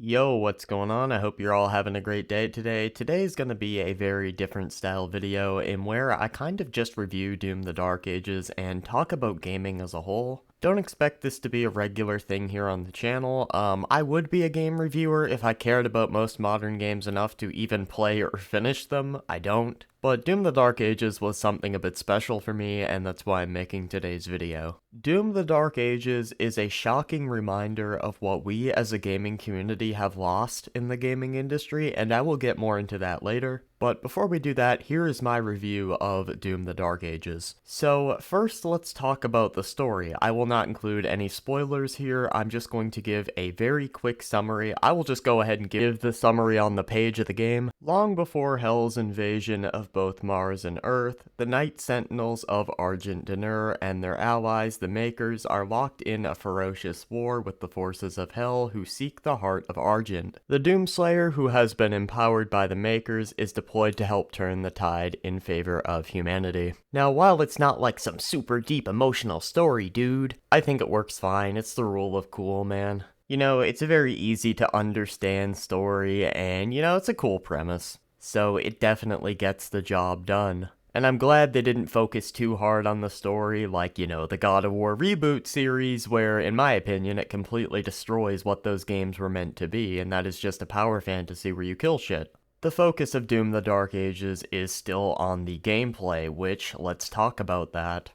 Yo, what's going on? I hope you're all having a great day today. Today's going to be a very different style video in where I kind of just review Doom the Dark Ages and talk about gaming as a whole. Don't expect this to be a regular thing here on the channel. I would be a game reviewer if I cared about most modern games enough to even play or finish them. I don't. But Doom the Dark Ages was something a bit special for me, and that's why I'm making today's video. Doom the Dark Ages is a shocking reminder of what we as a gaming community have lost in the gaming industry, and I will get more into that later. But before we do that, here is my review of Doom the Dark Ages. So first let's talk about the story. I will not include any spoilers here, I'm just going to give a very quick summary. I will just go ahead and give the summary on the page of the game. Long before Hell's invasion of both Mars and Earth, the Night Sentinels of Argent D'Nur and their allies, the Makers, are locked in a ferocious war with the forces of Hell who seek the heart of Argent. The Doomslayer, who has been empowered by the Makers, is deployed to help turn the tide in favor of humanity. Now, while it's not like some super deep emotional story, dude, I think it works fine. It's the rule of cool, man. You know, it's a very easy to understand story, and it's a cool premise. So it definitely gets the job done. And I'm glad they didn't focus too hard on the story like, the God of War reboot series, where, in my opinion, it completely destroys what those games were meant to be, and that is just a power fantasy where you kill shit. The focus of Doom the Dark Ages is still on the gameplay, which, let's talk about that.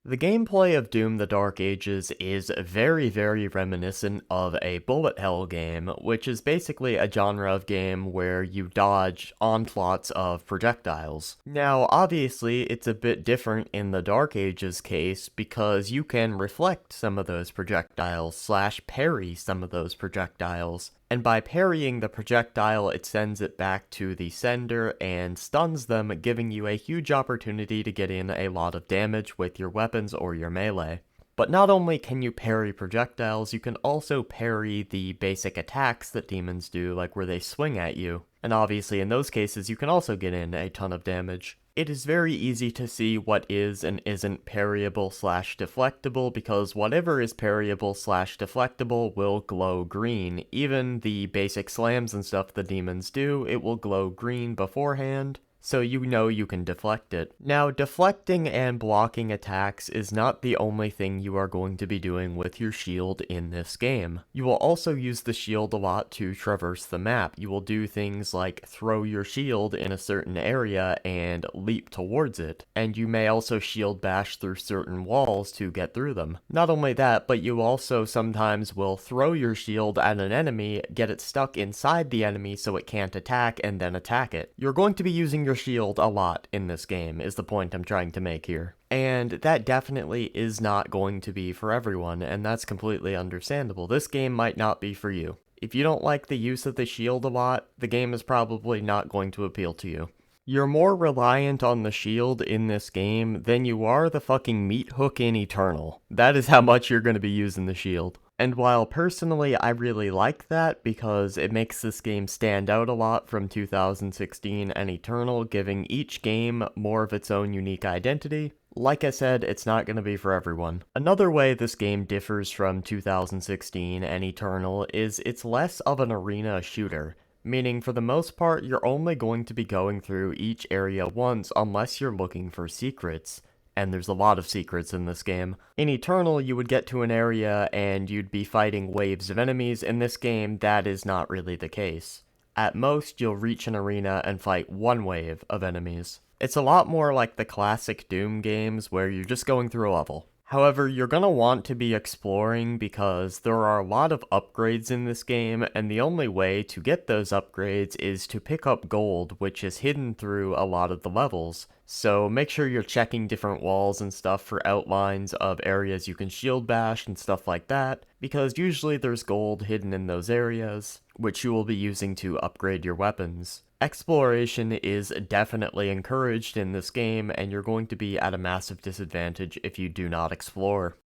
The gameplay of Doom the Dark Ages is very, very reminiscent of a bullet hell game, which is basically a genre of game where you dodge onslaughts of projectiles. Now, obviously, it's a bit different in the Dark Ages case because you can reflect some of those projectiles / parry some of those projectiles. And by parrying the projectile, it sends it back to the sender and stuns them, giving you a huge opportunity to get in a lot of damage with your weapons or your melee. But not only can you parry projectiles, you can also parry the basic attacks that demons do, like where they swing at you. And obviously in those cases, you can also get in a ton of damage. It is very easy to see what is and isn't parryable / deflectable because whatever is parryable / deflectable will glow green. Even the basic slams and stuff the demons do, it will glow green beforehand, so you know you can deflect it. Now, deflecting and blocking attacks is not the only thing you are going to be doing with your shield in this game. You will also use the shield a lot to traverse the map. You will do things like throw your shield in a certain area and leap towards it, and you may also shield bash through certain walls to get through them. Not only that, but you also sometimes will throw your shield at an enemy, get it stuck inside the enemy so it can't attack, and then attack it. You're going to be using your shield a lot in this game, is the point I'm trying to make here. And that definitely is not going to be for everyone, and that's completely understandable. This game might not be for you. If you don't like the use of the shield a lot, the game is probably not going to appeal to you. You're more reliant on the shield in this game than you are the fucking meat hook in Eternal. That is how much you're going to be using the shield. And while personally I really like that because it makes this game stand out a lot from 2016 and Eternal, giving each game more of its own unique identity, like I said, it's not going to be for everyone. Another way this game differs from 2016 and Eternal is it's less of an arena shooter. Meaning, for the most part, you're only going to be going through each area once unless you're looking for secrets. And there's a lot of secrets in this game. In Eternal, you would get to an area and you'd be fighting waves of enemies. In this game, that is not really the case. At most, you'll reach an arena and fight one wave of enemies. It's a lot more like the classic Doom games where you're just going through a level. However, you're gonna want to be exploring because there are a lot of upgrades in this game, and the only way to get those upgrades is to pick up gold, which is hidden through a lot of the levels. So make sure you're checking different walls and stuff for outlines of areas you can shield bash and stuff like that, because usually there's gold hidden in those areas, which you will be using to upgrade your weapons. Exploration is definitely encouraged in this game, and you're going to be at a massive disadvantage if you do not explore.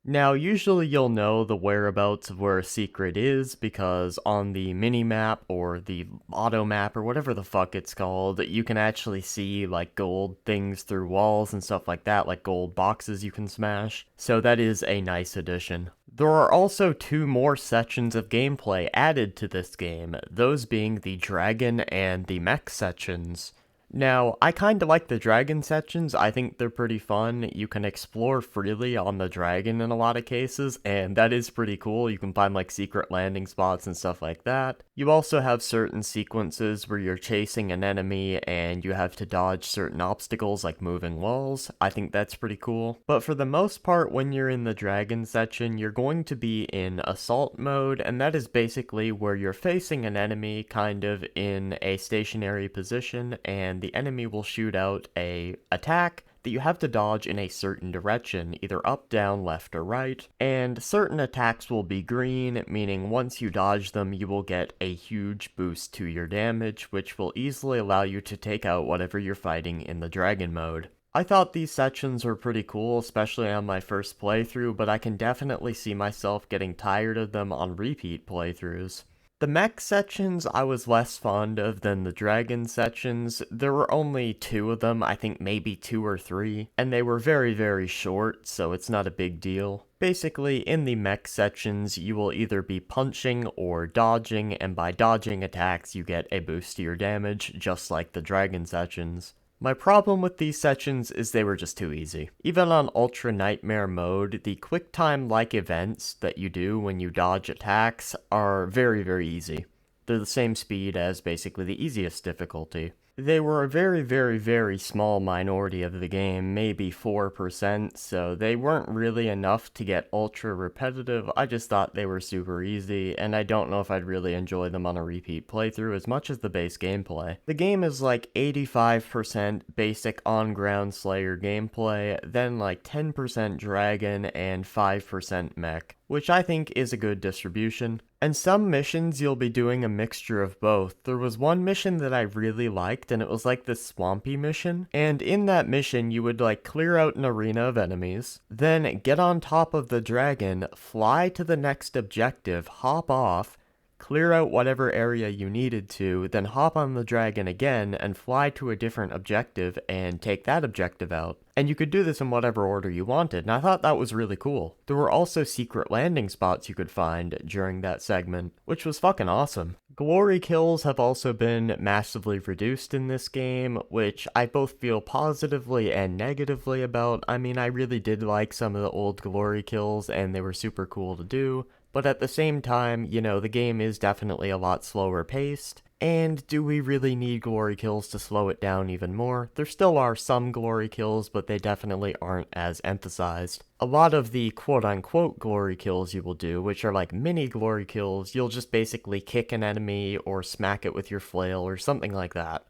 Now, usually you'll know the whereabouts of where a secret is because on the mini-map or the auto-map or whatever the fuck it's called, you can actually see like gold things through walls and stuff like that, like gold boxes you can smash. So that is a nice addition. There are also 2 more sections of gameplay added to this game, those being the dragon and the mech sections. Now, I kinda like the dragon sections, I think they're pretty fun. You can explore freely on the dragon in a lot of cases, and that is pretty cool. You can find like secret landing spots and stuff like that. You also have certain sequences where you're chasing an enemy and you have to dodge certain obstacles like moving walls. I think that's pretty cool. But for the most part, when you're in the dragon section, you're going to be in assault mode, and that is basically where you're facing an enemy kind of in a stationary position, and the enemy will shoot out a attack that you have to dodge in a certain direction, either up, down, left, or right, and certain attacks will be green, meaning once you dodge them, you will get a huge boost to your damage, which will easily allow you to take out whatever you're fighting in the dragon mode. I thought these sections were pretty cool, especially on my first playthrough, but I can definitely see myself getting tired of them on repeat playthroughs. The mech sections I was less fond of than the dragon sections. There were only 2 of them, I think maybe 2 or 3, and they were very short, so it's not a big deal. Basically, in the mech sections, you will either be punching or dodging, and by dodging attacks you get a boost to your damage, just like the dragon sections. My problem with these sections is they were just too easy. Even on Ultra Nightmare mode, the QuickTime-like events that you do when you dodge attacks are very easy. They're the same speed as basically the easiest difficulty. They were a very small minority of the game, maybe 4%, so they weren't really enough to get ultra repetitive. I just thought they were super easy, and I don't know if I'd really enjoy them on a repeat playthrough as much as the base gameplay. The game is like 85% basic on-ground Slayer gameplay, then like 10% dragon, and 5% mech, which I think is a good distribution. And some missions you'll be doing a mixture of both. There was one mission that I really liked, and it was like this swampy mission. And in that mission, you would like clear out an arena of enemies, then get on top of the dragon, fly to the next objective, hop off, clear out whatever area you needed to, then hop on the dragon again and fly to a different objective and take that objective out. And you could do this in whatever order you wanted, and I thought that was really cool. There were also secret landing spots you could find during that segment, which was fucking awesome. Glory kills have also been massively reduced in this game, which I both feel positively and negatively about. I mean, I really did like some of the old glory kills, and they were super cool to do. But at the same time, you know, the game is definitely a lot slower paced. And do we really need glory kills to slow it down even more? There still are some glory kills, but they definitely aren't as emphasized. A lot of the quote-unquote glory kills you will do, which are like mini glory kills, you'll just basically kick an enemy or smack it with your flail or something like that.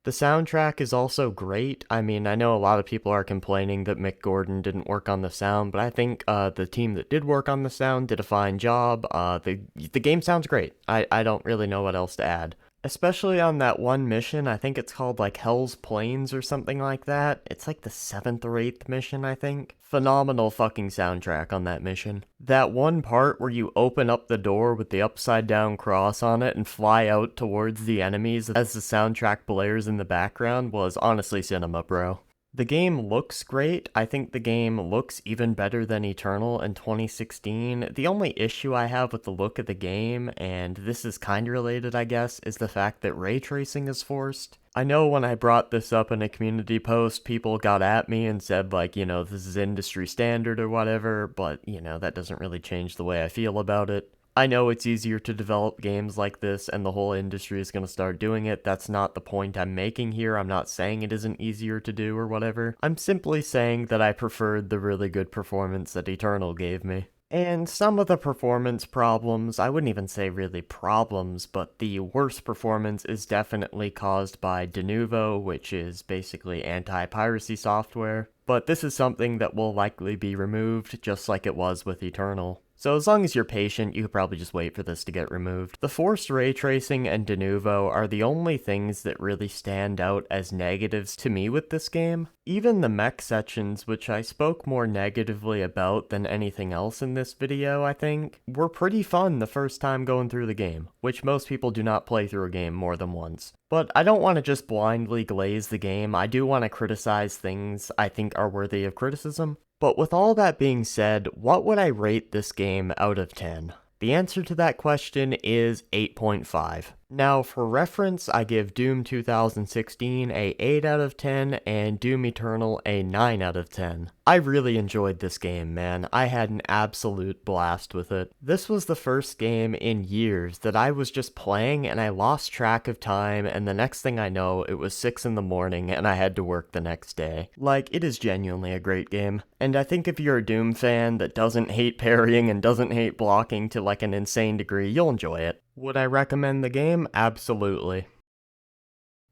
The soundtrack is also great. I mean, I know a lot of people are complaining that Mick Gordon didn't work on the sound, but I think the team that did work on the sound did a fine job. The game sounds great. I don't really know what else to add. Especially on that one mission, I think it's called like Hell's Plains or something like that. It's like the 7th or 8th mission, I think. Phenomenal fucking soundtrack on that mission. That one part where you open up the door with the upside down cross on it and fly out towards the enemies as the soundtrack blares in the background was honestly cinema, bro. The game looks great. I think the game looks even better than Eternal in 2016. The only issue I have with the look of the game, and this is kinda related I guess, is the fact that ray tracing is forced. I know when I brought this up in a community post, people got at me and said like, you know, this is industry standard or whatever, but, you know, that doesn't really change the way I feel about it. I know it's easier to develop games like this and the whole industry is going to start doing it. That's not the point I'm making here. I'm not saying it isn't easier to do or whatever. I'm simply saying that I preferred the really good performance that Eternal gave me. And some of the performance problems, I wouldn't even say really problems, but the worst performance is definitely caused by Denuvo, which is basically anti-piracy software. But this is something that will likely be removed, just like it was with Eternal. So as long as you're patient, you could probably just wait for this to get removed. The forced ray tracing and Denuvo are the only things that really stand out as negatives to me with this game. Even the mech sections, which I spoke more negatively about than anything else in this video, I think, were pretty fun the first time going through the game, which most people do not play through a game more than once. But I don't want to just blindly glaze the game. I do want to criticize things I think are worthy of criticism. But with all that being said, what would I rate this game out of 10? The answer to that question is 8.5. Now, for reference, I give Doom 2016 a 8 out of 10 and Doom Eternal a 9 out of 10. I really enjoyed this game, man. I had an absolute blast with it. This was the first game in years that I was just playing and I lost track of time, and the next thing I know, it was 6 in the morning and I had to work the next day. Like, it is genuinely a great game. And I think if you're a Doom fan that doesn't hate parrying and doesn't hate blocking to like an insane degree, you'll enjoy it. Would I recommend the game? Absolutely.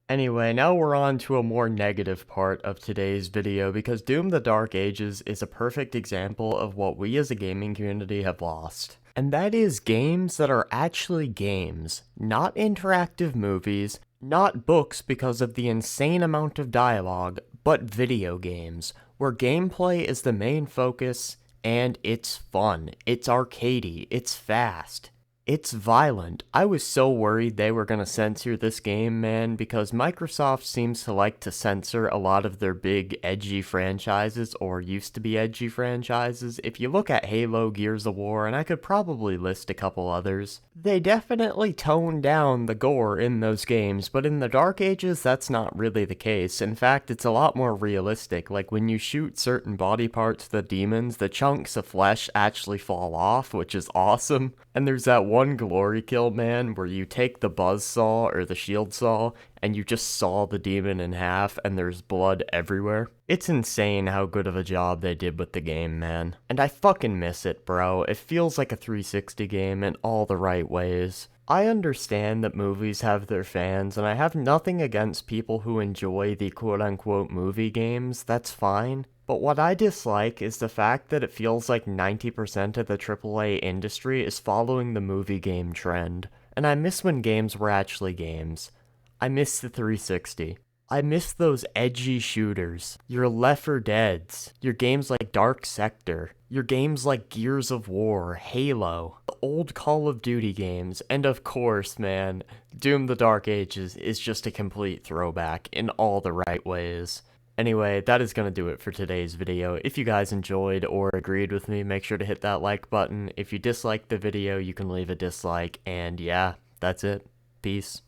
Anyway, now we're on to a more negative part of today's video because Doom the Dark Ages is a perfect example of what we as a gaming community have lost. And that is games that are actually games, not interactive movies, not books because of the insane amount of dialogue, but video games, where gameplay is the main focus, and it's fun, it's arcadey, it's fast. It's violent. I was so worried they were gonna censor this game, man, because Microsoft seems to like to censor a lot of their big, edgy franchises, or used to be edgy franchises. If you look at Halo, Gears of War, and I could probably list a couple others, they definitely tone down the gore in those games, but in the Dark Ages, that's not really the case. In fact, it's a lot more realistic. Like, when you shoot certain body parts of the demons, the chunks of flesh actually fall off, which is awesome. And there's that one glory kill, man, where you take the buzzsaw or the shield saw and you just saw the demon in half and there's blood everywhere. It's insane how good of a job they did with the game, man. And I fucking miss it, bro. It feels like a 360 game in all the right ways. I understand that movies have their fans, and I have nothing against people who enjoy the quote-unquote movie games, that's fine. But what I dislike is the fact that it feels like 90% of the AAA industry is following the movie game trend. And I miss when games were actually games. I miss the 360. I miss those edgy shooters, your Left 4 Deads, your games like Dark Sector, your games like Gears of War, Halo, the old Call of Duty games, and of course, man, Doom the Dark Ages is just a complete throwback in all the right ways. Anyway, that is going to do it for today's video. If you guys enjoyed or agreed with me, make sure to hit that like button. If you disliked the video, you can leave a dislike, and yeah, that's it. Peace.